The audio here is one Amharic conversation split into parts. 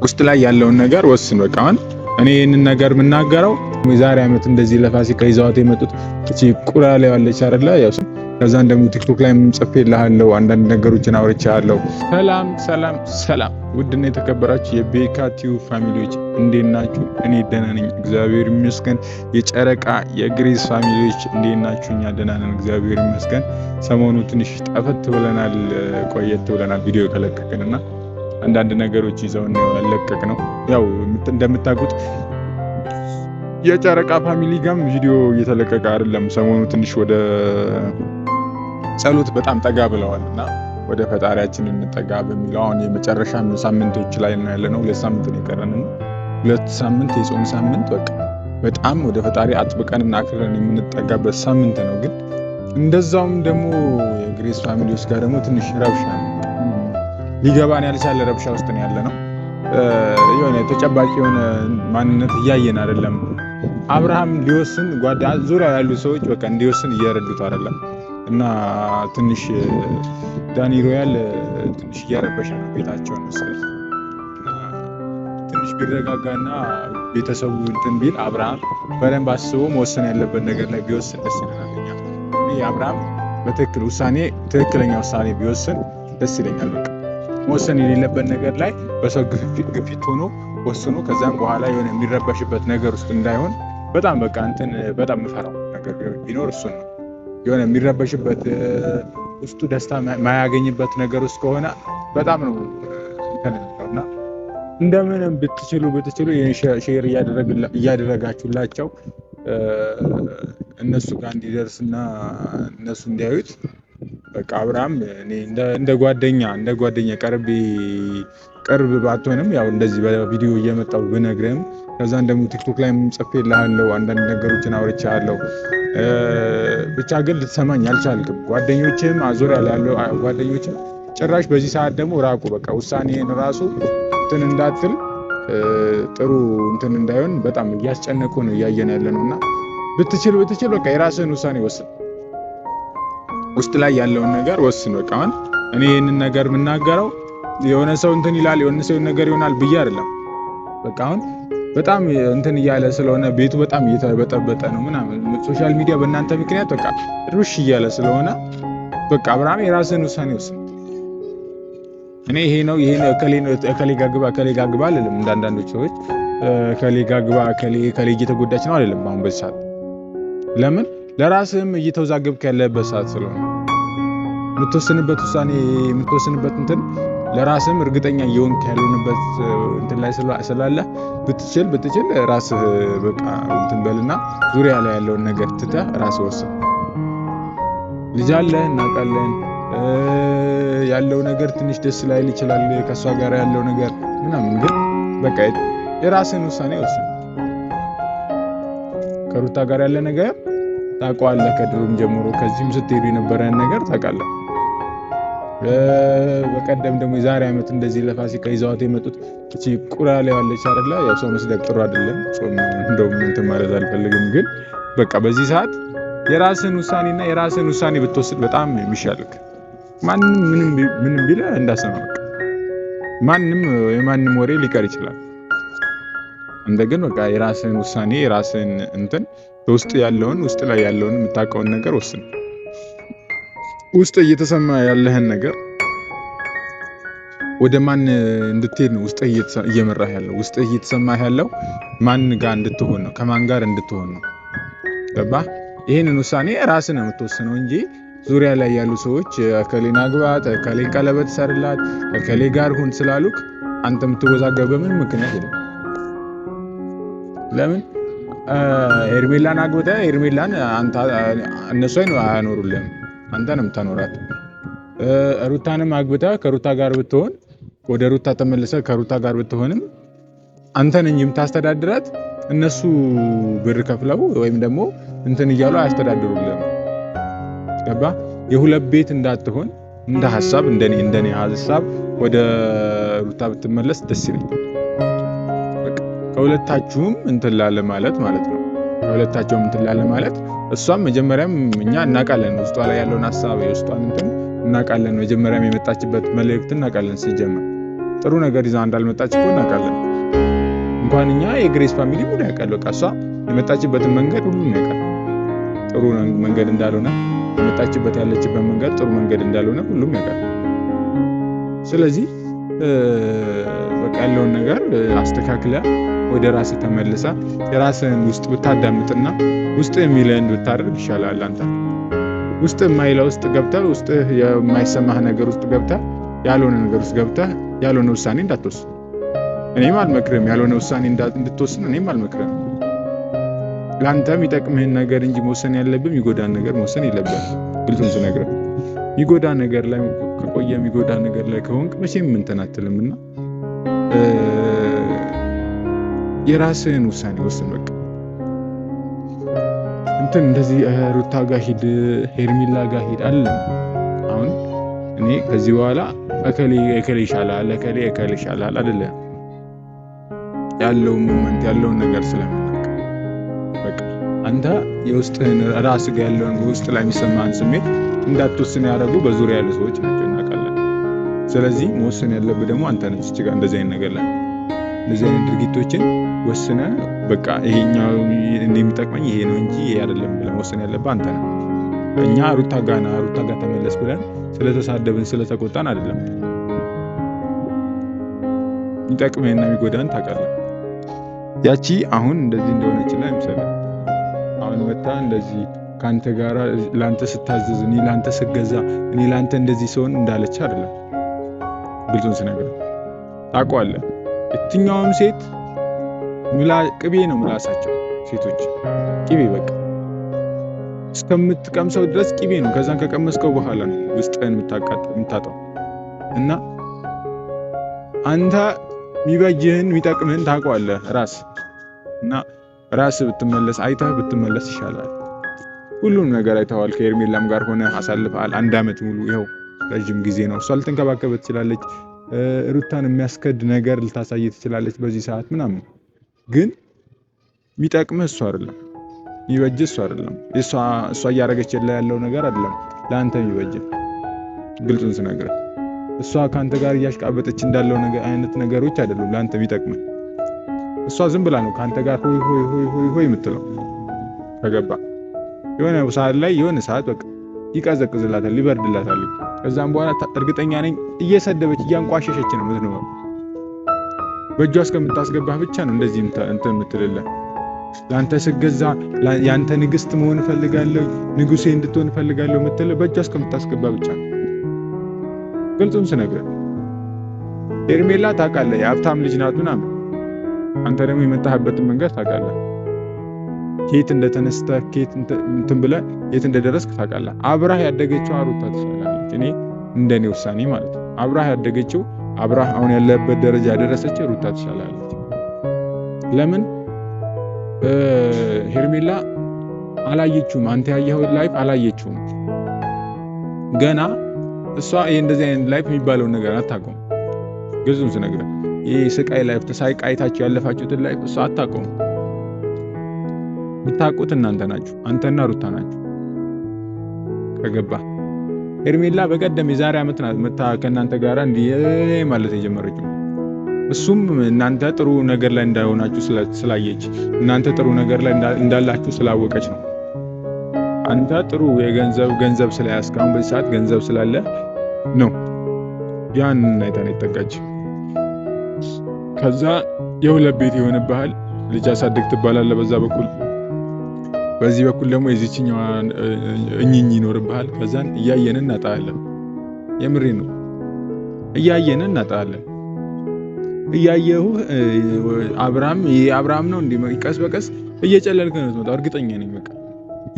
ውስጥ ላይ ያለውን ነገር ወስን። በቃ አሁን እኔ ይሄንን ነገር የምናገረው የዛሬ ዓመት እንደዚህ ለፋሲካ ይዘዋት የመጡት እቺ ቁራ ላይ ያለች አይደለ? ያው ከዛን ደግሞ ቲክቶክ ላይ ጽፌልሃለሁ፣ አንዳንድ ነገሮችን አውርቻለሁ። ሰላም ሰላም ሰላም! ውድና የተከበራችሁ የቤካ ቲዩብ ፋሚሊዎች እንዴት ናችሁ? እኔ ደህና ነኝ እግዚአብሔር ይመስገን። የጨረቃ የግሬስ ፋሚሊዎች እንዴት ናችሁ? እኛ ደህና ነን እግዚአብሔር ይመስገን። ሰሞኑ ትንሽ ጠፈት ብለናል፣ ቆየት ብለናል ቪዲዮ ከለቀቅንና አንዳንድ ነገሮች ይዘውን ያለቀቅ ነው። ያው እንደምታውቁት የጨረቃ ፋሚሊ ጋም ቪዲዮ እየተለቀቀ አይደለም። ሰሞኑ ትንሽ ወደ ጸሎት በጣም ጠጋ ብለዋልና ወደ ፈጣሪያችን እንጠጋ በሚለው አሁን የመጨረሻ ሳምንቶች ላይ ነው ያለነው። 2 ሳምንት ነው የቀረን። 2 ሳምንት የጾም ሳምንት በቃ በጣም ወደ ፈጣሪ አጥብቀንና አክብረን የምንጠጋበት ሳምንት ነው። ግን እንደዛውም ደግሞ የግሬስ ፋሚሊዎች ጋር ደግሞ ትንሽ ረብሻ ነው፣ ሊገባን ያልቻለ ረብሻ ውስጥ ነው ያለነው። የሆነ ተጨባጭ የሆነ ማንነት እያየን አይደለም። አብርሃም ሊወስን ዙሪያ ያሉ ሰዎች በቃ እንዲወስን እየረዱት አይደለም እና ትንሽ ዳኒ ሮያል ትንሽ እያረበሸ ነው ቤታቸውን መሰለኝ። ትንሽ ቢረጋጋና ቤተሰቡ እንትን ቢል አብርሃም በደንብ አስቦ መወሰን ያለበት ነገር ላይ ቢወስን ደስ ይለናል። እኛ አብርሃም ትክክለኛ ውሳኔ ቢወስን ደስ ይለኛል። በቃ መወሰን የሌለበት ነገር ላይ በሰው ግፊት ሆኖ ወስኖ ከዛም በኋላ የሆነ የሚረበሽበት ነገር ውስጥ እንዳይሆን በጣም የምፈራው ነገር ቢኖር እሱን ነው። የሆነ የሚረበሽበት ውስጡ ደስታ ማያገኝበት ነገር ውስጥ ከሆነ በጣም ነው እና እንደምንም ብትችሉ ሼር እያደረጋችሁላቸው እነሱ ጋር እንዲደርስና እነሱ እንዲያዩት በቃ አብርሃም እኔ እንደ ጓደኛ ቅርብ ባትሆንም ያው እንደዚህ በቪዲዮ እየመጣሁ ብነግርህም ከዛን ደግሞ ቲክቶክ ላይ ጽፌልሃለሁ፣ አንዳንድ ነገሮችን አውርቻለሁ። ብቻ ግን ልትሰማኝ አልቻልክም። ጓደኞችም ዙሪያ ላይ ያለው ጓደኞችም ጭራሽ በዚህ ሰዓት ደግሞ ራቁ። በቃ ውሳኔን ራሱ እንትን እንዳትል ጥሩ እንትን እንዳይሆን በጣም እያስጨነቁ ነው እያየን ያለነውና ብትችል በቃ የራስህን ውሳኔ ወስን። ውስጥ ላይ ያለውን ነገር ወስን። በቃ አሁን እኔ ይሄንን ነገር የምናገረው የሆነ ሰው እንትን ይላል የሆነ ሰው ነገር ይሆናል ብዬ አይደለም። በቃ አሁን በጣም እንትን እያለ ስለሆነ ቤቱ በጣም እየተበጠበጠ ነው ምናምን ሶሻል ሚዲያ በእናንተ ምክንያት በቃ ሩሽ እያለ ስለሆነ በቃ አብርሃም የራስህን ውሳኔ ወስን። እኔ ይሄ ነው እከሌ ጋር ግባ አይደለም። አንዳንዶች ሰዎች እከሌ ጋር ግባ እከሌ እየተጎዳች ነው አይደለም። አሁን በዚህ ሰዓት ለምን ለራስህም እየተወዛገብክ ያለበት ሰዓት ስለሆነ የምትወስንበት እንትን ለራስህም እርግጠኛ እየሆንክ ያለበት እንትን ላይ ስላለ ብትችል ራስህ በቃ እንትን በልና ዙሪያ ላይ ያለውን ነገር ትተህ ራስህ ወስን። ልጅ አለ እናውቃለን። ያለው ነገር ትንሽ ደስ ላይል ይችላል ከሷ ጋር ያለው ነገር ምናምን፣ ግን በቃ የራስህን ውሳኔ ወስን። ከሩታ ጋር ያለ ነገር ታውቀዋለህ፣ ከድሮም ጀምሮ ከዚህም ስትሄዱ የነበረን ነገር ታውቃለህ። በቀደም ደግሞ የዛሬ ዓመት እንደዚህ ለፋሲካ ይዘዋት የመጡት እቺ ቁራ ላይ ያለች አይደለ? ያው ሰው መስደቅ ጥሩ አይደለም። እንደውም እንትን ማለት አልፈልግም፣ ግን በቃ በዚህ ሰዓት የራስህን ውሳኔ ብትወስድ በጣም የሚሻልክ። ማንም ምንም ቢለ እንዳሰማ በቃ የማንም ወሬ ሊቀር ይችላል። አንተ ግን በቃ የራስህን ውሳኔ የራስህን እንትን ውስጥ ላይ ያለውን የምታውቀውን ነገር ወስን። ውስጥ እየተሰማ ያለህን ነገር ወደ ማን እንድትሄድ ነው ውስጥ እየመራህ ያለው? ውስጥ እየተሰማህ ያለው ማን ጋር እንድትሆን ነው? ከማን ጋር እንድትሆን ነው? ገባህ? ይሄንን ውሳኔ ራስህ ነው የምትወስነው እንጂ ዙሪያ ላይ ያሉ ሰዎች እከሌን አግባት፣ እከሌን ቀለበት ሰርላት፣ እከሌ ጋር ሁን ስላሉክ አንተ የምትወዛገብ በምን ምክንያት የለም። ለምን ሄርሜላን አግብተህ ሄርሜላን እነሱ አያኖሩልህም፣ አንተ ነው የምታኖራት። ሩታንም አግብተህ ከሩታ ጋር ብትሆን ወደ ሩታ ተመልሰህ ከሩታ ጋር ብትሆንም አንተ ነህ የምታስተዳድራት። እነሱ ብር ከፍለው ወይም ደግሞ እንትን እያሉ አያስተዳድሩልህም። ገባ? የሁለት ቤት እንዳትሆን እንደ ሐሳብ እንደኔ ሐሳብ ወደ ሩታ ብትመለስ ደስ ይለኛል። ከሁለታችሁም እንትን ላለ ማለት ነው። ከሁለታቸውም እንትን ላለ ማለት እሷም መጀመሪያም እኛ እናውቃለን ውስጧ ላይ ያለውን ሐሳብ የውስጧን እንትን እናውቃለን። መጀመሪያም የመጣችበት መልእክት እናውቃለን ሲጀመር። ጥሩ ነገር ይዛ እንዳልመጣች እኮ እናውቃለን። እንኳን እኛ የግሬስ ፋሚሊ ሁሉ ያውቃል። በቃ እሷ የመጣችበትን መንገድ ሁሉ ያውቃል። ጥሩ መንገድ እንዳልሆነ የመጣችበት ያለችበት መንገድ ጥሩ መንገድ እንዳልሆነ ሁሉም ያውቃል። ስለዚህ በቃ ያለውን ነገር አስተካክለ ወደ ራስህ ተመልሳ የራስህን ውስጥ ብታዳምጥና ውስጥ የሚልህን ብታደርግ ይሻላል። አንተ ውስጥ የማይለው ውስጥ ገብተህ ውስጥ የማይሰማህ ነገር ውስጥ ገብተህ ያልሆነ ነገር ውስጥ ገብተህ ያልሆነ ውሳኔ እንዳትወስን እኔም አልመክርም። ያልሆነ ውሳኔ እንድትወስን እኔም አልመክርም። ለአንተ የሚጠቅምህን ነገር እንጂ መወሰን ያለብህ የሚጎዳን ነገር መወሰን የለብህም። ግልጹን ስነግርህ የሚጎዳ ነገር ላይ ከቆየ የሚጎዳ ነገር ላይ ከሆንክ መቼም እንትን አትልምና የራስህን ውሳኔ ወስን። በቃ እንትን እንደዚህ ሩታ ጋር ሂድ፣ ሄርሜላ ጋር ሂድ አለም። አሁን እኔ ከዚህ በኋላ እከሌ ይሻላል እከሌ ይሻላል አይደለም ያለው ሞመንት ያለውን ነገር ስለምናውቅ በቃ አንተ የውስጥህን ራስ ጋር ያለውን ውስጥ ላይ የሚሰማህን ስሜት እንዳትወስን ያደረጉ በዙሪያ ያሉ ሰዎች ናቸው እናውቃለን። ስለዚህ መወሰን ያለብህ ደግሞ አንተ ነህ። እዚህ ጋር እንደዚህ አይነት ነገር ላይ እንደዚህ አይነት ድርጊቶችን ወስነ በቃ ይሄኛው እንደሚጠቅመኝ ይሄ ነው እንጂ ይሄ አይደለም ብለህ መወሰን ያለብህ አንተ ነህ። እኛ ሩታ ጋር ተመለስ ብለን ስለተሳደብን ስለተቆጣን አይደለም። የሚጠቅምህና የሚጎዳን ታውቃለህ። ያቺ አሁን እንደዚህ እንደሆነችና ይምሰልህ አሁን መጣ እንደዚህ ካንተ ጋራ ላንተ ስታዘዝ እኔ ላንተ ስገዛ እኔ ላንተ እንደዚህ ሰውን እንዳለች አይደለም። ግልጹን ስነግርህ ታውቀዋለህ። የትኛውም ሴት ቅቤ ነው ምላሳቸው። ሴቶች ቅቤ በቃ እስከምትቀምሰው ድረስ ቅቤ ነው። ከዛን ከቀመስከው በኋላ ነው ውስጥህን የምታጣው። እና አንተ የሚበጅህን የሚጠቅምህን ታውቀዋለህ ራስ እና ራስ ብትመለስ አይተህ ብትመለስ ይሻላል። ሁሉም ነገር አይተዋል። ከሄርሜላም ጋር ሆነ አሳልፈሃል 1 ዓመት ሙሉ። ይኸው ረጅም ጊዜ ነው። እሷ ልትንከባከብ ትችላለች። ሩታን የሚያስከድ ነገር ልታሳይ ትችላለች በዚህ ሰዓት ምናምን። ግን የሚጠቅምህ እሷ አይደለም፣ የሚበጅህ እሷ አይደለም። እሷ እያደረገች ያለው ነገር አይደለም ለአንተ የሚበጅህ። ግልጹን ስነግርህ እሷ ከአንተ ጋር እያሽቃበጠች እንዳለው አይነት ነገሮች አይደሉም ለአንተ የሚጠቅምህ። እሷ ዝም ብላ ነው ከአንተ ጋር ሆይ የምትለው ከገባ የሆነ ሰዓት ላይ የሆነ ሰዓት በቃ ይቀዘቅዝላታል፣ ይበርድላታል። ከዛም በኋላ እርግጠኛ ነኝ እየሰደበች እያንቋሸሸች ነው የምትኖረው። በእጇ እስከምታስገባህ ብቻ ነው እንደዚህ እንትን የምትልልህ። ለአንተ ስገዛ ያንተ ንግስት መሆን እፈልጋለሁ፣ ንጉሴ እንድትሆን እፈልጋለሁ የምትልህ በእጇ እስከምታስገባ ብቻ ነው። ግልጹን ስነግርህ ሄርሜላ ታውቃለህ የሀብታም ልጅ ናት ምናምን። አንተ ደግሞ የመጣህበትን መንገድ ታውቃለህ። ከየት እንደተነስተህ ከየት እንትን ብለህ የት እንደደረስክ ታውቃለህ። አብራህ ያደገችው ሩታ ትሻላለች። እኔ እንደኔ ውሳኔ ማለት ነው። አብራህ ያደገችው አብራህ አሁን ያለበት ደረጃ ያደረሰችው ሩታ ትሻላለች። ለምን ሄርሜላ አላየችውም። አንተ ያየኸው ላይፍ አላየችውም ገና። እሷ ይሄ እንደዚህ አይነት ላይፍ የሚባለው ነገር አታውቀውም። ግልጹን ስነግርህ ይሄ ስቃይ ላይፍ ተሳይቃይታችሁ ያለፋችሁትን ላይፍ እሷ አታውቀውም። ብታውቁት እናንተ ናችሁ፣ አንተና ሩታ ናችሁ ከገባ። ሄርሜላ በቀደም የዛሬ ዓመት ናት መታ ከእናንተ ጋር እንዲህ ማለት የጀመረችው። እሱም እናንተ ጥሩ ነገር ላይ እንዳይሆናችሁ ስላየች፣ እናንተ ጥሩ ነገር ላይ እንዳላችሁ ስላወቀች ነው። አንተ ጥሩ ገንዘብ ስለያዝክ አሁን በዚህ ሰዓት ገንዘብ ስላለ ነው ያንን አይታ ነው የተጠጋች። ከዛ የሁለት ቤት ይሆንብሃል፣ ልጅ አሳድግ ትባላለህ በዛ በኩል፣ በዚህ በኩል ደግሞ የዚህኛው እኝኝ ይኖርብሃል። ከዛን እያየን እናጣለን። የምሬ ነው፣ እያየን እናጣለን። እያየሁ አብርሃም ነው እንዴ? ቀስ በቀስ እየጨለልክ ነው የምትመጣው። እርግጠኛ ነኝ በቃ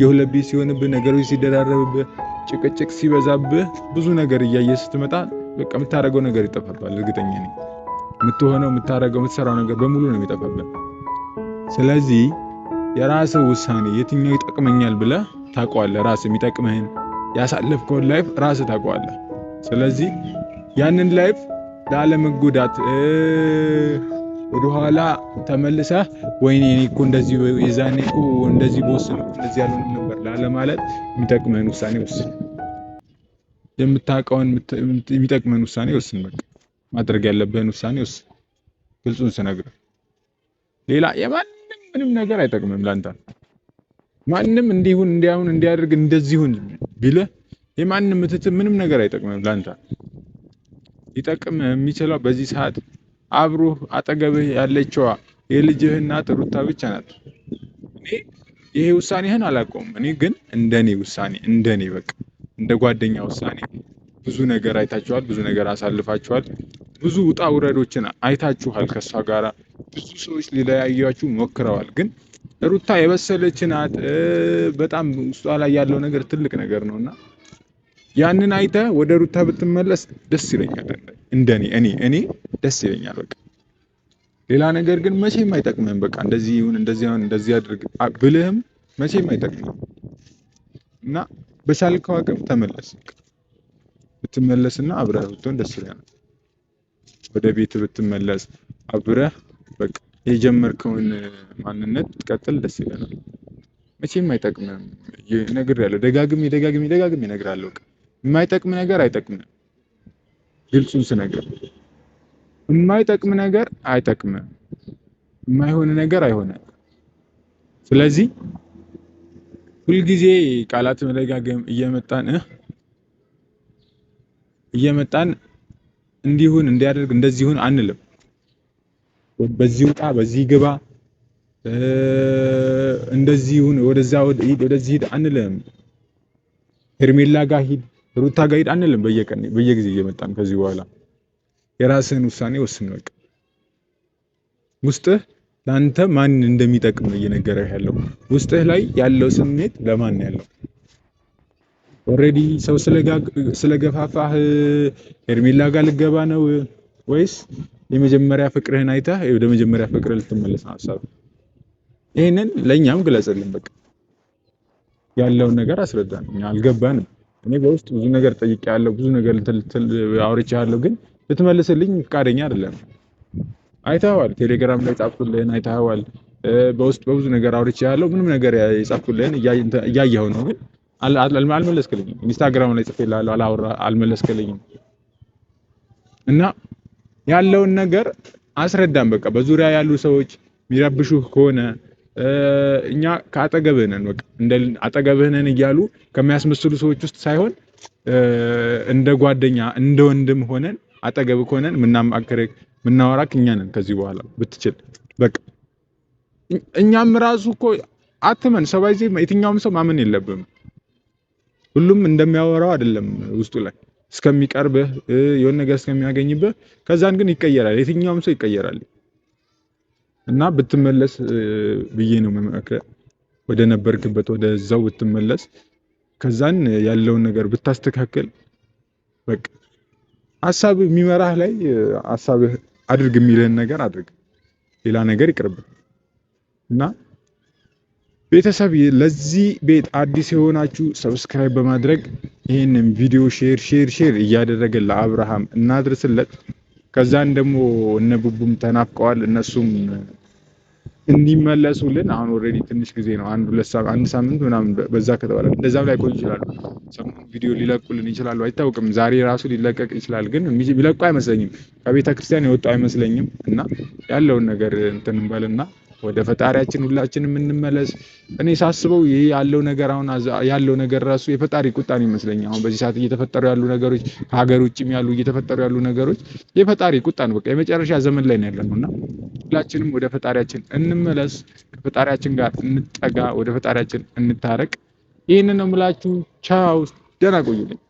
የሁለት ቤት ሲሆንብህ፣ ነገሮች ሲደራረብብህ፣ ጭቅጭቅ ሲበዛብህ፣ ብዙ ነገር እያየህ ስትመጣ በቃ የምታደርገው ነገር ይጠፋባል። እርግጠኛ ነኝ የምትሆነው የምታደርገው የምትሰራው ነገር በሙሉ ነው የሚጠፋብህ። ስለዚህ የራስህ ውሳኔ የትኛው ይጠቅመኛል ብለህ ታውቀዋለህ። ራስህ የሚጠቅምህን ያሳለፍከውን ላይፍ ራስህ ታውቀዋለህ። ስለዚህ ያንን ላይፍ ላለመጎዳት ወደኋላ ተመልሰህ ወይኔ እኔ እኮ እንደዚህ የዛኔ እኮ እንደዚህ በወሰን እንደዚህ ያልሆነ ነበር ላለማለት የሚጠቅምህን ውሳኔ ወስን። የምታውቀውን የሚጠቅምህን ውሳኔ ወስን። በቃ ማድረግ ያለብህን ውሳኔ ውስጥ ግልጹን ስነግርህ ሌላ የማንም ምንም ነገር አይጠቅምም ላንተ። ማንም እንዲሁን እንዲያሁን እንዲያደርግ እንደዚሁን ቢልህ የማንም ምንም ነገር አይጠቅምም ላንተ። ሊጠቅም የሚችለው በዚህ ሰዓት አብሮህ አጠገብህ ያለችዋ የልጅህ እናት ሩታ ብቻ ናት። እኔ ይሄ ውሳኔህን አላውቀውም። እኔ ግን እንደኔ ውሳኔ እንደኔ በቃ እንደ ጓደኛ ውሳኔ ብዙ ነገር አይታችኋል፣ ብዙ ነገር አሳልፋችኋል፣ ብዙ ውጣ ውረዶችን አይታችኋል። ከሷ ጋራ ብዙ ሰዎች ሊለያዩአችሁ ሞክረዋል። ግን ሩታ የበሰለች ናት። በጣም ውስጧ ላይ ያለው ነገር ትልቅ ነገር ነውና ያንን አይተህ ወደ ሩታ ብትመለስ ደስ ይለኛል። እንደኔ እኔ ደስ ይለኛል በቃ። ሌላ ነገር ግን መቼም አይጠቅምህም። በቃ እንደዚህ ይሁን እንደዚህ አሁን እንደዚህ አድርግ ብልህም መቼም አይጠቅምህም እና በቻልከው አቅም ተመለስ። ብትመለስና አብረህ ብትሆን ደስ ይለኛል። ወደ ቤት ብትመለስ አብረህ በቃ የጀመርከውን ማንነት ትቀጥል ደስ ይለናል። መቼም አይጠቅምህም። እነግርሃለሁ፣ ደጋግሜ እነግርሃለሁ። በቃ የማይጠቅም ነገር አይጠቅምም። ግልጹን ስነግርህ የማይጠቅም ነገር አይጠቅምም። የማይሆን ነገር አይሆንም። ስለዚህ ሁልጊዜ ቃላት መደጋገም እየመጣን እንዲሁን እንዲያደርግ እንደዚሁን አንልም። በዚህ ውጣ በዚህ ግባ እንደዚሁን ወደዚህ ሂድ አንልም። ሄርሜላ ጋር ሂድ፣ ሩታ ጋር ሂድ አንልም። በየጊዜ እየመጣን ከዚህ በኋላ የራስህን ውሳኔ ወስን። በቃ ውስጥህ ለአንተ ማን እንደሚጠቅም ነው እየነገረህ ያለው። ውስጥህ ላይ ያለው ስሜት ለማን ያለው? ኦልሬዲ ሰው ስለገፋፋህ ሄርሜላ ጋር ልገባ ነው ወይስ የመጀመሪያ ፍቅርህን አይተህ ወደ መጀመሪያ ፍቅርህ ልትመለስ ነው ሀሳብ? ይሄንን ለኛም ግለጽልን። በቃ ያለውን ነገር አስረዳን። እኛ አልገባንም። እኔ በውስጥ ብዙ ነገር ጠይቄያለሁ፣ ብዙ ነገር አውርቻለሁ፣ ግን ልትመልስልኝ ፈቃደኛ አይደለም። አይተኸዋል፣ ቴሌግራም ላይ ጻፍኩልህን አይተኸዋል። በውስጥ በብዙ ነገር አውርቻለሁ፣ ምንም ነገር የጻፍኩልህን እያየኸው ነው፣ ግን አልመለስክልኝም። ኢንስታግራም ላይ ጽፌልሃለሁ፣ አልመለስክልኝም። እና ያለውን ነገር አስረዳን። በቃ በዙሪያ ያሉ ሰዎች የሚረብሹህ ከሆነ እኛ ከአጠገብህ ነን። በቃ አጠገብህ ነን እያሉ ከሚያስመስሉ ሰዎች ውስጥ ሳይሆን እንደ ጓደኛ እንደ ወንድም ሆነን አጠገብህ ሆነን ምናማክርህ ምናወራክ እኛ ነን። ከዚህ በኋላ ብትችል በቃ እኛም ራሱ እኮ አትመን። ሰው ባይዜ የትኛውም ሰው ማመን የለብም። ሁሉም እንደሚያወራው አይደለም። ውስጡ ላይ እስከሚቀርብህ የሆነ ነገር እስከሚያገኝብህ ከዛን ግን ይቀየራል። የትኛውም ሰው ይቀየራል። እና ብትመለስ ብዬ ነው መመክረ ወደ ነበርክበት ወደዛው ብትመለስ፣ ከዛን ያለውን ነገር ብታስተካከል በቃ ሐሳብ የሚመራህ ላይ ሐሳብህ አድርግ የሚልህን ነገር አድርግ። ሌላ ነገር ይቅርብ። እና ቤተሰብ ለዚህ ቤት አዲስ የሆናችሁ ሰብስክራይብ በማድረግ ይሄንን ቪዲዮ ሼር እያደረገ ለአብርሃም እናድርስለት። ከዛን ደግሞ እነ ቡቡም ተናፍቀዋል። እነሱም እንዲመለሱልን አሁን ኦልሬዲ ትንሽ ጊዜ ነው፣ አንድ ሳምንት ምናምን በዛ ከተባለ እንደዛም ላይ ቆይ ይችላል። ሰሞኑን ቪዲዮ ሊለቁልን ይችላሉ፣ አይታወቅም። ዛሬ ራሱ ሊለቀቅ ይችላል፣ ግን ቢለቁ አይመስለኝም። ከቤተ ክርስቲያን የወጡ አይመስለኝም። እና ያለውን ነገር እንትን እንበልና ወደ ፈጣሪያችን ሁላችንም እንመለስ። እኔ ሳስበው ይሄ ያለው ነገር ራሱ የፈጣሪ ቁጣን ይመስለኛል። አሁን በዚህ ሰዓት እየተፈጠሩ ያሉ ነገሮች፣ ከሀገር ውጭም እየተፈጠሩ ያሉ ነገሮች የፈጣሪ ቁጣን በቃ የመጨረሻ ዘመን ላይ ነው ያለነውና ሁላችንም ወደ ፈጣሪያችን እንመለስ፣ ከፈጣሪያችን ጋር እንጠጋ፣ ወደ ፈጣሪያችን እንታረቅ። ይሄንን ነው የምላችሁ። ቻው፣ ደህና ቆዩልኝ።